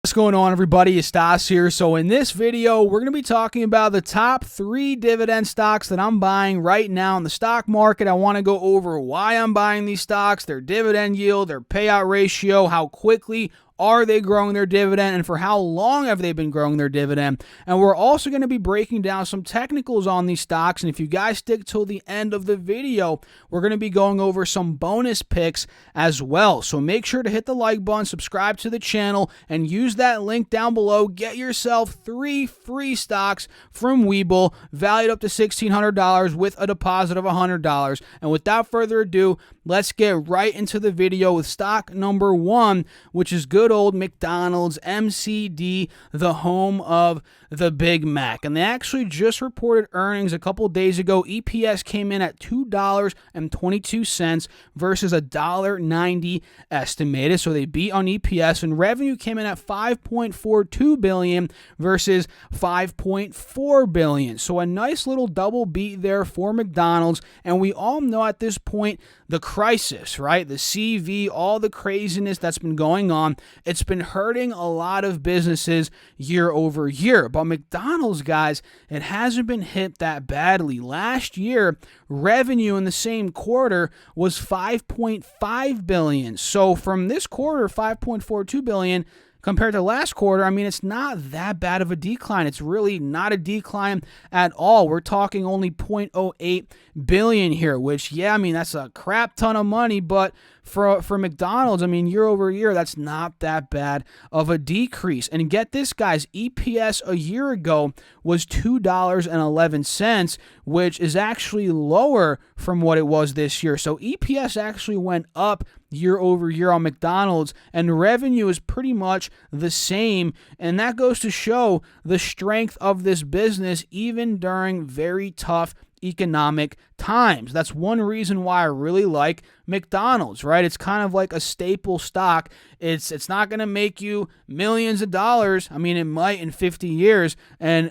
What's going on, everybody? It's Stas here. So in this video, we're going to be talking about the top 3 dividend stocks that I'm buying right now in the stock market. I want to go over why I'm buying these stocks, their dividend yield, their payout ratio, how quickly are they growing their dividend, and for how long have they been growing their dividend. And we're also going to be breaking down some technicals on these stocks, and if you guys stick till the end of the video, we're going to be going over some bonus picks as well. So make sure to hit the like button, subscribe to the channel, and use that link down below. Get yourself 3 free stocks from WeBull, valued up to $1,600 with a deposit of $100. And without further ado, let's get right into the video with stock number 1, which is good old McDonald's, MCD, the home of the Big Mac. And they actually just reported earnings a couple days ago. EPS came in at $2.22 versus $1.90 estimated. So they beat on EPS, and revenue came in at $5.42 billion versus $5.4 billion. So a nice little double beat there for McDonald's. And we all know at this point the crisis, right? The CV, all the craziness that's been going on, it's been hurting a lot of businesses year over year. But McDonald's, guys, it hasn't been hit that badly. Last year, revenue in the same quarter was $5.5 billion. So from this quarter, $5.42 billion, compared to last quarter, I mean, it's not that bad of a decline. It's really not a decline at all. We're talking only $0.08 billion here, which, yeah, I mean, that's a crap ton of money, but for McDonald's, I mean, year over year, that's not that bad of a decrease. And get this, guys, EPS a year ago was $2.11, which is actually lower from what it was this year. So EPS actually went up year over year on McDonald's, and revenue is pretty much the same. And that goes to show the strength of this business even during very tough economic times. That's one reason why I really like McDonald's, right? It's kind of like a staple stock. It's not going to make you millions of dollars. I mean, it might in 50 years,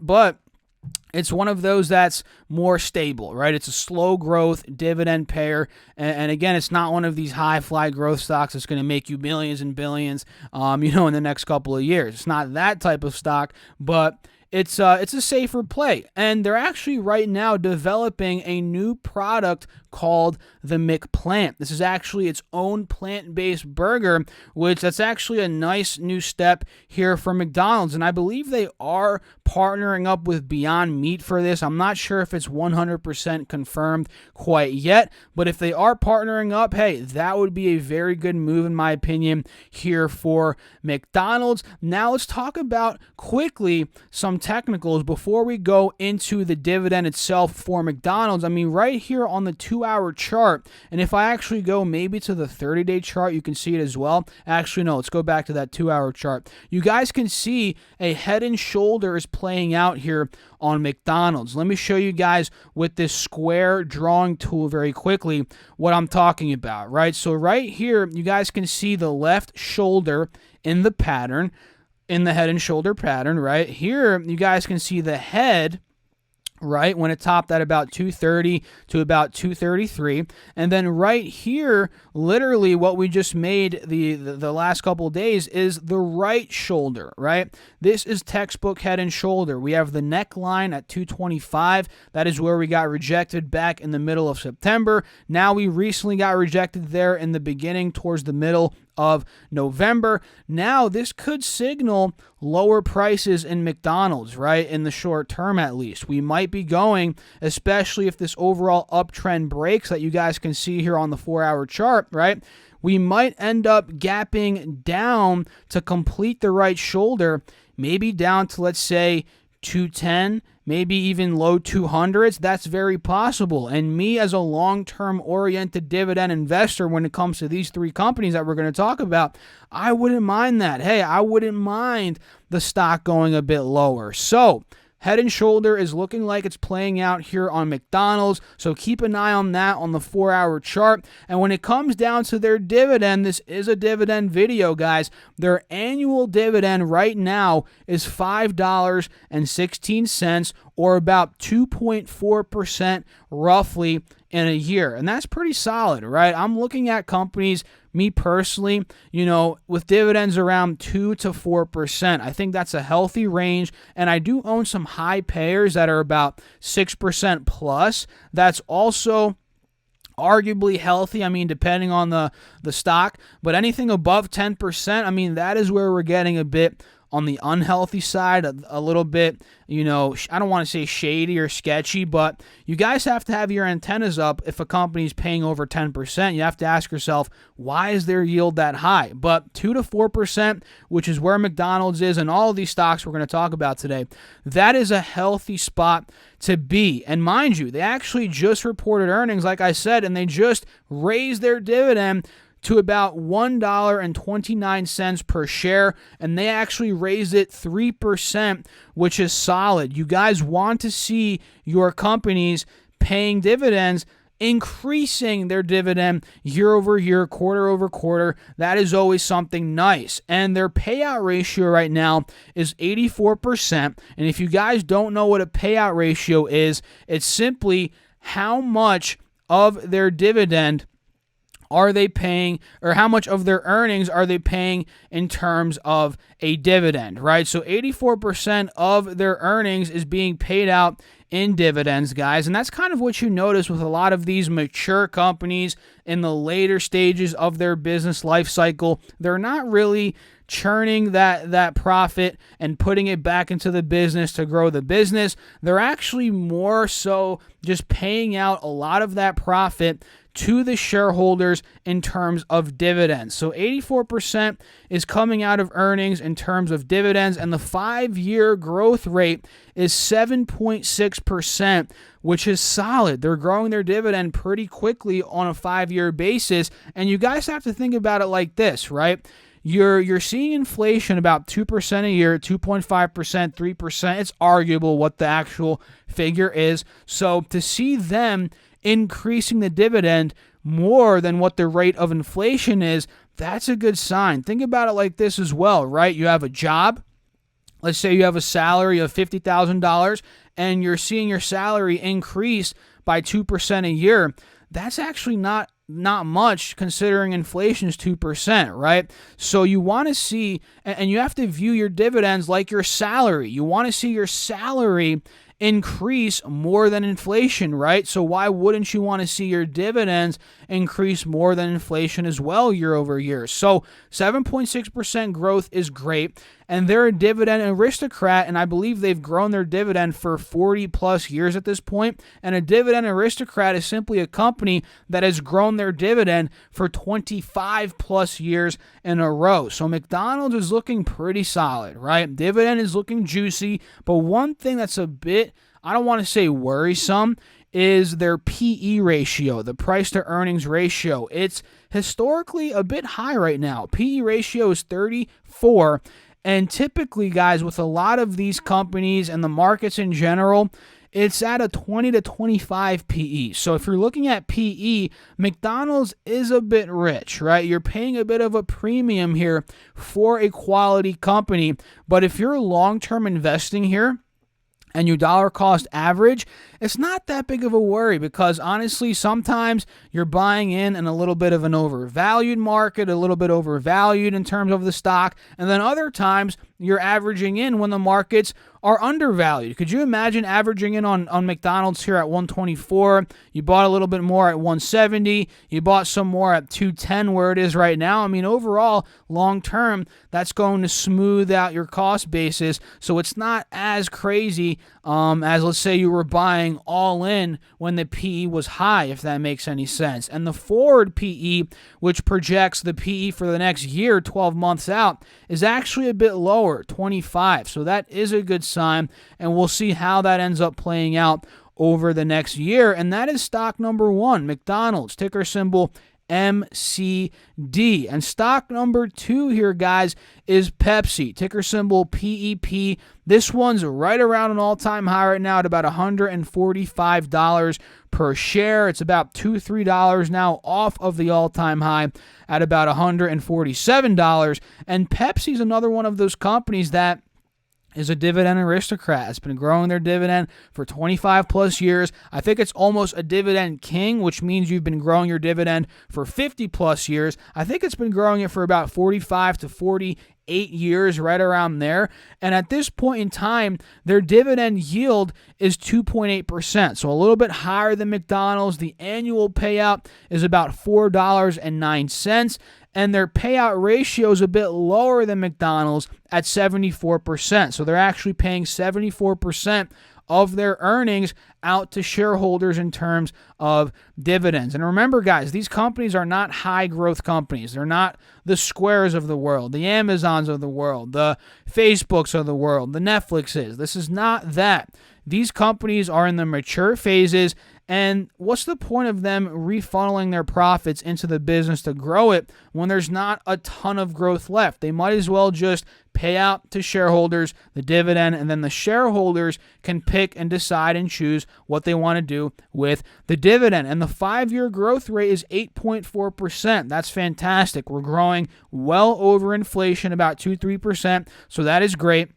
but it's one of those that's more stable, right? It's a slow growth dividend payer. And again, it's not one of these high fly growth stocks that's going to make you millions and billions, in the next couple of years. It's not that type of stock, but it's a safer play. And they're actually right now developing a new product called the McPlant. This is actually its own plant-based burger, which that's actually a nice new step here for McDonald's. And I believe they are partnering up with Beyond Meat for this. I'm not sure if it's 100% confirmed quite yet, but if they are partnering up, hey, that would be a very good move in my opinion here for McDonald's. Now let's talk about quickly some technicals before we go into the dividend itself for McDonald's. I mean, right here on the 2-hour chart, and if I actually go maybe to the 30-day chart, you can see it as well. Actually, no, let's go back to that 2-hour chart. You guys can see a head and shoulders playing out here on McDonald's. Let me show you guys with this square drawing tool very quickly what I'm talking about, right? So right here, you guys can see the left shoulder in the pattern, in the head and shoulder pattern, right? Here, you guys can see the head, right, when it topped at about 230 to about 233. And then right here, literally what we just made the last couple of days is the right shoulder, right? This is textbook head and shoulder. We have the neckline at 225. That is where we got rejected back in the middle of September. Now we recently got rejected there in the beginning towards the middle of November. Now this could signal lower prices in McDonald's, right? In the short term, at least. We might be going, especially if this overall uptrend breaks that you guys can see here on the 4-hour chart, right? We might end up gapping down to complete the right shoulder, maybe down to, let's say, 210, maybe even low 200s. That's very possible. And me as a long-term oriented dividend investor, when it comes to these 3 companies that we're going to talk about, I wouldn't mind that. Hey, I wouldn't mind the stock going a bit lower. So Head and shoulder is looking like it's playing out here on McDonald's, so keep an eye on that on the 4-hour chart. And when it comes down to their dividend, this is a dividend video, guys. Their annual dividend right now is $5.16, or about 2.4% roughly in a year. And that's pretty solid, right? I'm looking at companies, me personally, with dividends around 2 to 4%. I think that's a healthy range. And I do own some high payers that are about 6% plus. That's also arguably healthy, depending on the stock. But anything above 10%, that is where we're getting a bit on the unhealthy side, a little bit, I don't want to say shady or sketchy, but you guys have to have your antennas up. If a company's paying over 10%, you have to ask yourself, why is their yield that high? But 2 to 4%, which is where McDonald's is, and all of these stocks we're going to talk about today, that is a healthy spot to be. And mind you, they actually just reported earnings, like I said, and they just raised their dividend to about $1.29 per share, and they actually raised it 3%, which is solid. You guys want to see your companies paying dividends, increasing their dividend year over year, quarter over quarter. That is always something nice. And their payout ratio right now is 84%. And if you guys don't know what a payout ratio is, it's simply how much of their dividend are they paying, or how much of their earnings are they paying in terms of a dividend, right? So 84% of their earnings is being paid out in dividends, guys. And that's kind of what you notice with a lot of these mature companies in the later stages of their business life cycle. They're not really churning that profit and putting it back into the business to grow the business. They're actually more so just paying out a lot of that profit to the shareholders in terms of dividends. So 84% is coming out of earnings in terms of dividends, and the 5-year growth rate is 7.6%, which is solid. They're growing their dividend pretty quickly on a 5-year basis, and you guys have to think about it like this, right? You're seeing inflation about 2% a year, 2.5%, 3%. It's arguable what the actual figure is. So to see them increasing the dividend more than what the rate of inflation is, that's a good sign. Think about it like this as well, right? You have a job. Let's say you have a salary of $50,000 and you're seeing your salary increase by 2% a year. That's actually not much considering inflation is 2%, right? So you want to see, and you have to view your dividends like your salary. You want to see your salary increase more than inflation, right? So why wouldn't you want to see your dividends increase more than inflation as well year over year? So 7.6% growth is great, and they're a dividend aristocrat, and I believe they've grown their dividend for 40 plus years at this point. And a dividend aristocrat is simply a company that has grown their dividend for 25 plus years in a row. So McDonald's is looking pretty solid, right? Dividend is looking juicy, but one thing that's a bit, I don't want to say worrisome, is their PE ratio, the price to earnings ratio. It's historically a bit high right now. PE ratio is 34. And typically, guys, with a lot of these companies and the markets in general, it's at a 20 to 25 PE. So if you're looking at PE, McDonald's is a bit rich, right? You're paying a bit of a premium here for a quality company. But if you're long-term investing here, and you dollar cost average, it's not that big of a worry, because honestly, sometimes you're buying in a little bit of an overvalued market, a little bit overvalued in terms of the stock, and then other times you're averaging in when the markets are undervalued. Could you imagine averaging in on McDonald's here at 124? You bought a little bit more at 170. You bought some more at 210 where it is right now. Overall, long term, that's going to smooth out your cost basis, so it's not as crazy as, let's say, you were buying all in when the PE was high, if that makes any sense. And the forward PE, which projects the PE for the next year, 12 months out, is actually a bit lower, 25. So that is a good sign, and we'll see how that ends up playing out over the next year. And that is stock number 1, McDonald's, ticker symbol MCD. And stock number 2 here, guys, is Pepsi, ticker symbol PEP. This one's right around an all-time high right now at about $145 per share. It's about $2-3 now off of the all-time high at about $147. And Pepsi's another one of those companies that is a dividend aristocrat. It's been growing their dividend for 25 plus years. I think it's almost a dividend king, which means you've been growing your dividend for 50 plus years. I think it's been growing it for about 45 to 48 years, right around there. And at this point in time, their dividend yield is 2.8%, so a little bit higher than McDonald's. The annual payout is about $4.09. And their payout ratio is a bit lower than McDonald's at 74%. So they're actually paying 74% of their earnings out to shareholders in terms of dividends. And remember, guys, these companies are not high growth companies. They're not the Squares of the world, the Amazons of the world, the Facebooks of the world, the Netflixes. This is not that. These companies are in the mature phases, and what's the point of them refunneling their profits into the business to grow it when there's not a ton of growth left? They might as well just pay out to shareholders the dividend, and then the shareholders can pick and decide and choose what they want to do with the dividend. And the 5-year growth rate is 8.4%. That's fantastic. We're growing well over inflation, about 2-3%, so that is great.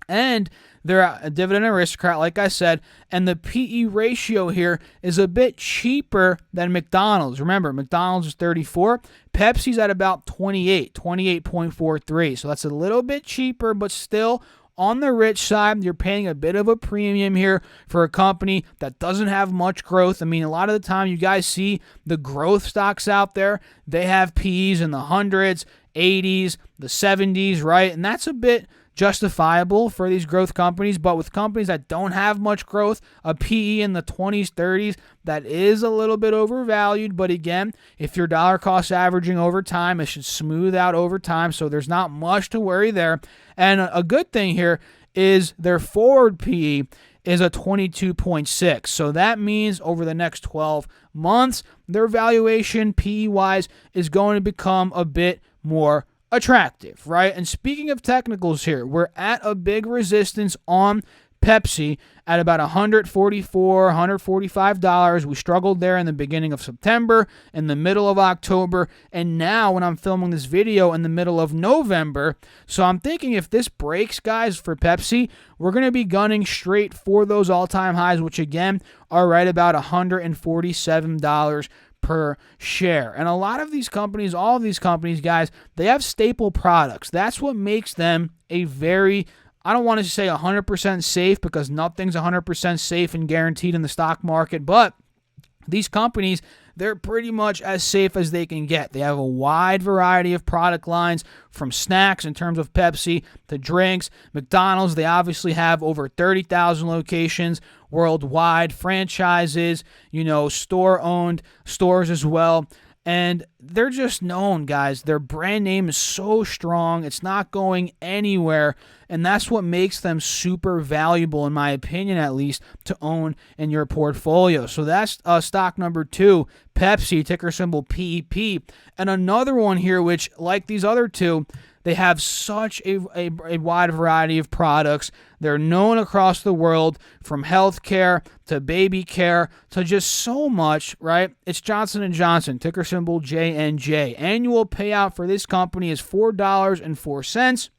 And they're a dividend aristocrat, like I said, and the PE ratio here is a bit cheaper than McDonald's. Remember, McDonald's is 34. Pepsi's at about 28.43. So that's a little bit cheaper, but still on the rich side. You're paying a bit of a premium here for a company that doesn't have much growth. I mean, a lot of the time you guys see the growth stocks out there, they have PEs in the hundreds, 80s, the 70s, right? And that's a bit justifiable for these growth companies, but with companies that don't have much growth, a PE in the 20s, 30s, that is a little bit overvalued. But again, if you're dollar cost averaging over time, it should smooth out over time, so there's not much to worry there. And a good thing here is their forward PE is a 22.6. So that means over the next 12 months, their valuation PE-wise is going to become a bit more attractive, right? And speaking of technicals here, we're at a big resistance on Pepsi at about $144, $145. We struggled there in the beginning of September, in the middle of October, and now when I'm filming this video in the middle of November. So I'm thinking if this breaks, guys, for Pepsi, we're going to be gunning straight for those all-time highs, which again are right about $147 per share. And a lot of these companies, all of these companies, guys, they have staple products. That's what makes them a very, I don't want to say 100% safe, because nothing's 100% safe and guaranteed in the stock market, but these companies, they're pretty much as safe as they can get. They have a wide variety of product lines, from snacks in terms of Pepsi to drinks. McDonald's, they obviously have over 30,000 locations worldwide, franchises, store-owned stores as well. And they're just known, guys. Their brand name is so strong. It's not going anywhere. And that's what makes them super valuable, in my opinion, at least, to own in your portfolio. So that's stock number 2, Pepsi, ticker symbol PEP. And another one here, which, like these other two, they have such a wide variety of products. They're known across the world, from healthcare to baby care to just so much, right? It's Johnson & Johnson, ticker symbol JNJ. Annual payout for this company is $4.04.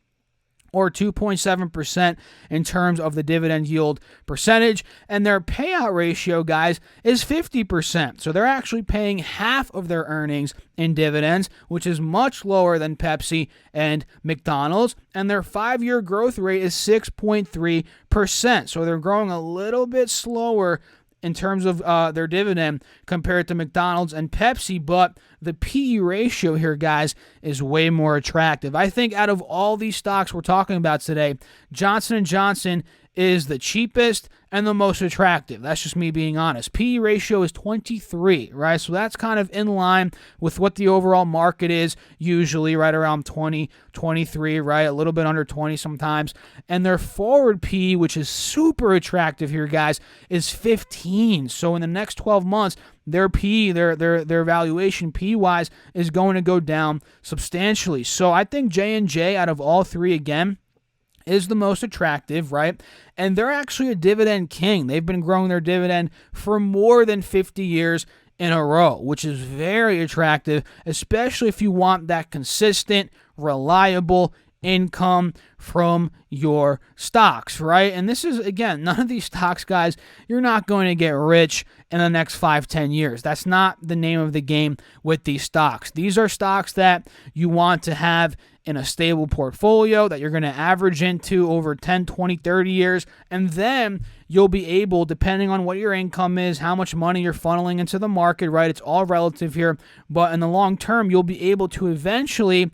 or 2.7% in terms of the dividend yield percentage. And their payout ratio, guys, is 50%. So they're actually paying half of their earnings in dividends, which is much lower than Pepsi and McDonald's. And their 5-year growth rate is 6.3%. So they're growing a little bit slower in terms of their dividend compared to McDonald's and Pepsi, but the PE ratio here, guys, is way more attractive. I think out of all these stocks we're talking about today, Johnson & Johnson is the cheapest and the most attractive. That's just me being honest. PE ratio is 23, right? So that's kind of in line with what the overall market is, usually right around 20, 23, right? A little bit under 20 sometimes. And their forward PE, which is super attractive here, guys, is 15. So in the next 12 months, their PE, their valuation PE-wise, is going to go down substantially. So I think J&J, out of all three, again, is the most attractive, right? And they're actually a dividend king. They've been growing their dividend for more than 50 years in a row, which is very attractive, especially if you want that consistent, reliable, income from your stocks, right? And this is, again, none of these stocks, guys, you're not going to get rich in the next 5-10 years. That's not the name of the game with these stocks. These are stocks that you want to have in a stable portfolio that you're going to average into over 10, 20, 30 years, and then you'll be able, depending on what your income is, how much money you're funneling into the market, right? It's all relative here, but in the long term, you'll be able to eventually,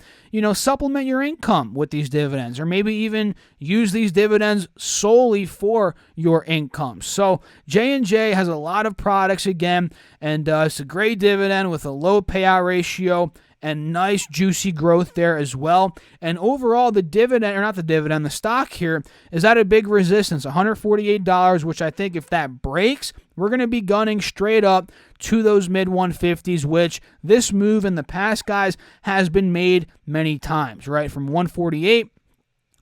supplement your income with these dividends, or maybe even use these dividends solely for your income. So J&J has a lot of products again, and it's a great dividend with a low payout ratio and nice juicy growth there as well. And overall, the stock here is at a big resistance, $148, which I think if that breaks, we're going to be gunning straight up to those mid 150s, which this move in the past, guys, has been made many times, right? From 148,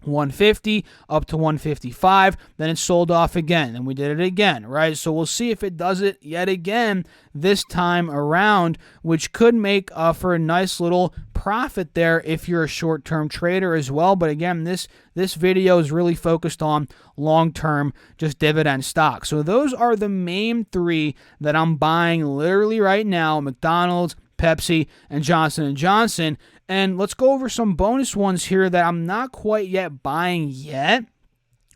150 up to 155, then it sold off again, and we did it again, right? So we'll see if it does it yet again this time around, which could make for a nice little profit there if you're a short-term trader as well. But again, this video is really focused on long-term, just dividend stocks. So those are the main three that I'm buying literally right now: McDonald's, Pepsi, and Johnson & Johnson. And let's go over some bonus ones here that I'm not quite yet buying yet,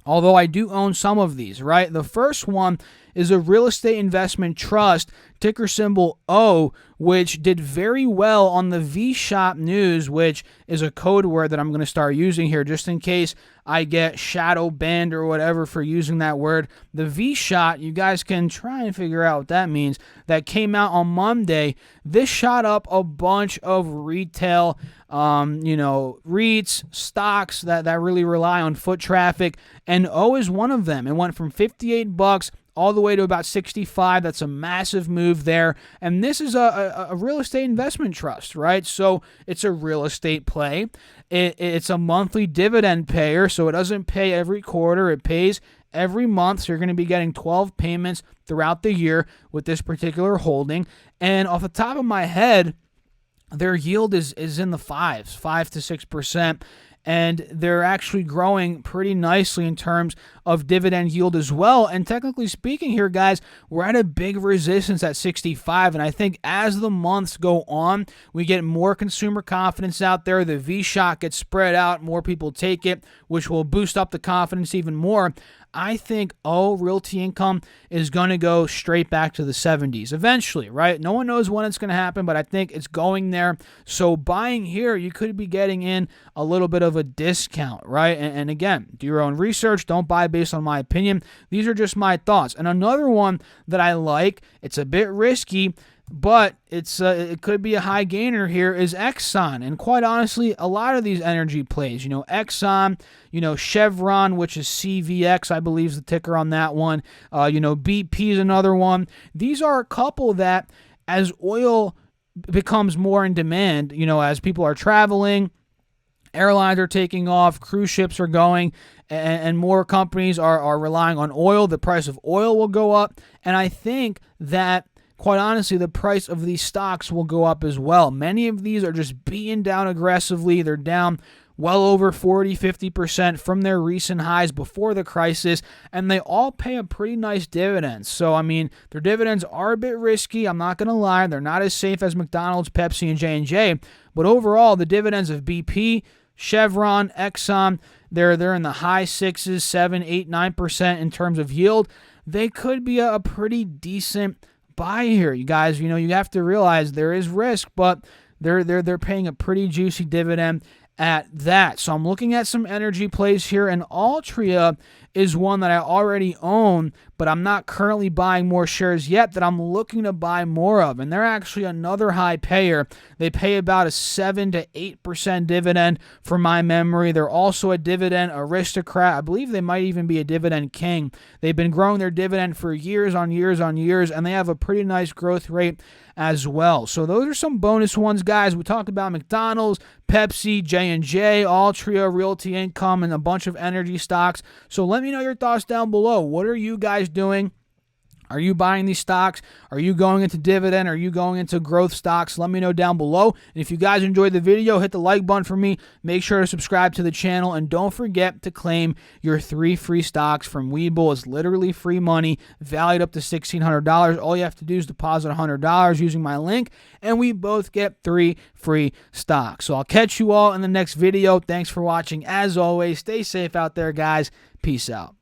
although I do own some of these, right? The first one is a real estate investment trust, ticker symbol O, which did very well on the V-Shop news, which is a code word that I'm going to start using here just in case I get shadow banned or whatever for using that word. The V-Shot, you guys can try and figure out what that means, that came out on Monday. This shot up a bunch of retail, REITs, stocks that really rely on foot traffic, and O is one of them. It went from $58 all the way to about 65. That's a massive move there. And this is a real estate investment trust, right? So it's a real estate play. It's a monthly dividend payer, so it doesn't pay every quarter. It pays every month, so you're going to be getting 12 payments throughout the year with this particular holding. And off the top of my head, their yield is in the 5 to 6%. And they're actually growing pretty nicely in terms of dividend yield as well. And technically speaking here, guys, we're at a big resistance at 65. And I think as the months go on, we get more consumer confidence out there. The V-Shot gets spread out. More people take it, which will boost up the confidence even more. I think Realty Income is going to go straight back to the 70s eventually, right? No one knows when it's going to happen, but I think it's going there. So buying here, you could be getting in a little bit of a discount, right? And again, do your own research. Don't buy based on my opinion. These are just my thoughts. And another one that I like, it's a bit risky, but it could be a high gainer here, is Exxon. And quite honestly, a lot of these energy plays, Exxon, Chevron, which is CVX, I believe is the ticker on that one. BP is another one. These are a couple that, as oil becomes more in demand, as people are traveling, airlines are taking off, cruise ships are going, and more companies are relying on oil, the price of oil will go up. And I think that, quite honestly, the price of these stocks will go up as well. Many of these are just being down aggressively. They're down well over 40, 50% from their recent highs before the crisis, and they all pay a pretty nice dividend. So, their dividends are a bit risky. I'm not going to lie. They're not as safe as McDonald's, Pepsi, and J&J, but overall, the dividends of BP, Chevron, Exxon, they're in the high 6s, 7, 8, 9% in terms of yield. They could be a pretty decent buy here, you guys. You have to realize there is risk, but they're paying a pretty juicy dividend at that. So I'm looking at some energy plays here, and Altria is one that I already own, but I'm not currently buying more shares yet, that I'm looking to buy more of. And they're actually another high payer. They pay about a 7 to 8% dividend from my memory. They're also a dividend aristocrat. I believe they might even be a dividend king. They've been growing their dividend for years on years on years, and they have a pretty nice growth rate as well. So those are some bonus ones, guys. We talked about McDonald's, Pepsi, J&J, Altria, Realty Income, and a bunch of energy stocks. So let me know your thoughts down below. What are you guys doing? Are you buying these stocks? Are you going into dividend? Are you going into growth stocks? Let me know down below. And if you guys enjoyed the video, hit the like button for me. Make sure to subscribe to the channel. And don't forget to claim your 3 free stocks from WeBull. It's literally free money, valued up to $1,600. All you have to do is deposit $100 using my link, and we both get 3 free stocks. So I'll catch you all in the next video. Thanks for watching. As always, stay safe out there, guys. Peace out.